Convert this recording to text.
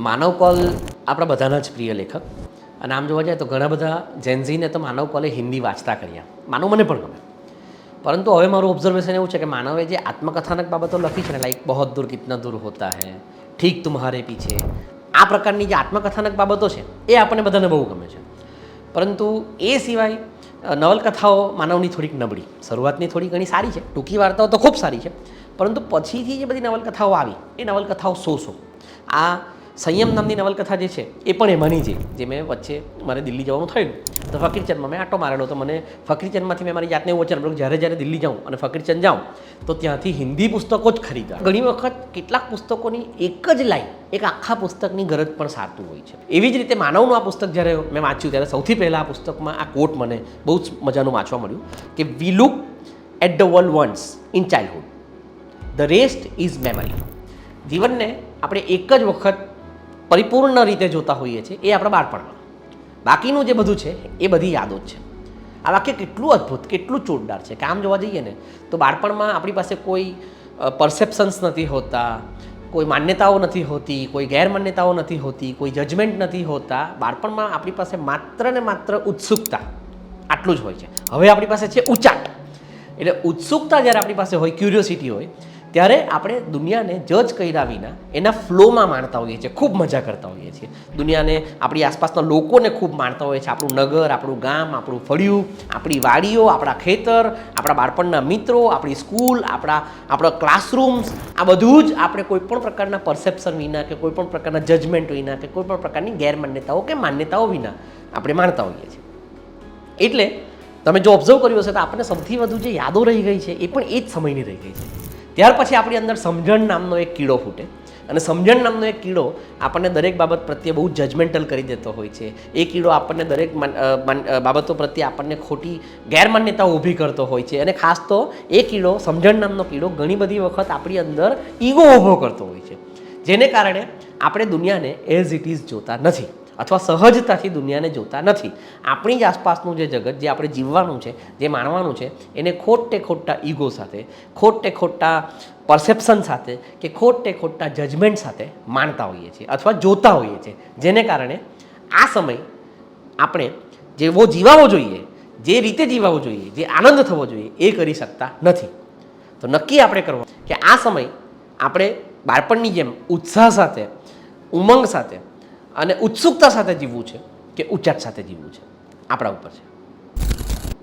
માનવ call આપણા બધાના જ પ્રિય લેખક અને આમ જોવા જાય તો ઘણા બધા જેન્ઝીને તો માનવ કોલે હિન્દી વાંચતા કર્યા. માનવ મને પણ ગમે, પરંતુ હવે મારું ઓબ્ઝર્વેશન એવું છે કે માનવે જે આત્મકથાનક બાબતો લખી છે ને, લાઈક બહોત દૂર કિતના દૂર હોતા હૈ, ઠીક તુમ્હારે પીછે, આ પ્રકારની જે આત્મકથાનક બાબતો છે એ આપણને બધાને બહુ ગમે છે. પરંતુ એ સિવાય નવલકથાઓ માનવની થોડીક નબળી, શરૂઆતની થોડી ઘણી સારી છે, ટૂંકી વાર્તાઓ તો ખૂબ સારી છે, પરંતુ પછીથી જે બધી નવલકથાઓ આવી એ નવલકથાઓ સો આ સંયમ નામની નવલકથા જે છે એ પણ એમાંની જે મેં વચ્ચે મારે દિલ્હી જવાનું થયું તો ફકીરચંદમાં મેં આટો મારેલો. તો મને ફકીરચંદમાંથી મેં મારી જાતને એવું વિચાર્યું કે જ્યારે દિલ્હી જાઉં અને ફકીરચંદ જાઉં તો ત્યાંથી હિન્દી પુસ્તકો જ ખરીદવા. ઘણી વખત કેટલાક પુસ્તકોની એક જ લાઈન એક આખા પુસ્તકની ગરજ પણ સારતું હોય છે. એવી જ રીતે માનવનું આ પુસ્તક જ્યારે મેં વાંચ્યું ત્યારે સૌથી પહેલાં આ પુસ્તકમાં આ કોટ મને બહુ જ મજાનું વાંચવા મળ્યું કે we look at the world once in childhood, the rest is memory. જીવનને આપણે એક જ વખત પરિપૂર્ણ રીતે જોતા હોઈએ છીએ એ આપણા બાળપણમાં, બાકીનું જે બધું છે એ બધી યાદો જ છે. આ વાક્ય કેટલું અદ્ભુત, કેટલું ચોટદાર છે કે આમ જોવા જઈએ ને તો બાળપણમાં આપણી પાસે કોઈ પરસેપ્શન્સ નથી હોતા, કોઈ માન્યતાઓ નથી હોતી, કોઈ ગેરમાન્યતાઓ નથી હોતી, કોઈ જજમેન્ટ નથી હોતા. બાળપણમાં આપણી પાસે માત્ર ને માત્ર ઉત્સુકતા, આટલું જ હોય છે. હવે આપણી પાસે છે ઉચાટ. એટલે ઉત્સુકતા જ્યારે આપણી પાસે હોય, ક્યુરિયોસિટી હોય, ત્યારે આપણે દુનિયાને જજ કર્યા વિના એના ફ્લોમાં માણતા હોઈએ છીએ, ખૂબ મજા કરતા હોઈએ છીએ. દુનિયાને, આપણી આસપાસના લોકોને ખૂબ માણતા હોઈએ છીએ. આપણું નગર, આપણું ગામ, આપણું ફળિયું, આપણી વાડીઓ, આપણા ખેતર, આપણા બાળપણના મિત્રો, આપણી સ્કૂલ, આપણા ક્લાસરૂમ્સ, આ બધું જ આપણે કોઈપણ પ્રકારના પરસેપ્શન વિના કે કોઈપણ પ્રકારના જજમેન્ટ વિના કે કોઈપણ પ્રકારની ગેરમાન્યતાઓ કે માન્યતાઓ વિના આપણે માણતા હોઈએ છીએ. એટલે તમે જો ઓબ્ઝર્વ કર્યું હશે તો આપણને સૌથી વધુ જે યાદો રહી ગઈ છે એ પણ એ જ સમયની રહી ગઈ છે. ત્યાર પછી આપણી અંદર સમજણ નામનો એક કીડો ફૂટે અને સમજણ નામનો એક કીડો આપણને દરેક બાબત પ્રત્યે બહુ જજમેન્ટલ કરી દેતો હોય છે. એ કીડો આપણને દરેક બાબતો પ્રત્યે આપણને ખોટી ગેરમાન્યતાઓ ઊભી કરતો હોય છે. અને ખાસ તો એ કીડો, સમજણ નામનો કીડો, ઘણી બધી વખત આપણી અંદર ઈગો ઊભો કરતો હોય છે, જેને કારણે આપણે દુનિયાને એઝ ઇટ ઇઝ જોતા નથી અથવા સહજતાથી દુનિયાને જોતા નથી. આપણી જ આસપાસનું જે જગત, જે આપણે જીવવાનું છે, જે માણવાનું છે, એને ખોટા ઈગો સાથે, ખોટા પરસેપ્શન સાથે કે ખોટા જજમેન્ટ સાથે માણતા હોઈએ છીએ અથવા જોતા હોઈએ છીએ, જેને કારણે આ સમય આપણે જેવો જીવાવો જોઈએ, જે રીતે જીવાવો જોઈએ, જે આનંદ થવો જોઈએ એ કરી શકતા નથી. તો નક્કી આપણે કરવું કે આ સમય આપણે બાળપણની જેમ ઉત્સાહ સાથે, ઉમંગ સાથે અને ઉત્સુકતા સાથે જીવવું છે કે ઉચાટ સાથે જીવવું છે, આપણા ઉપર છે.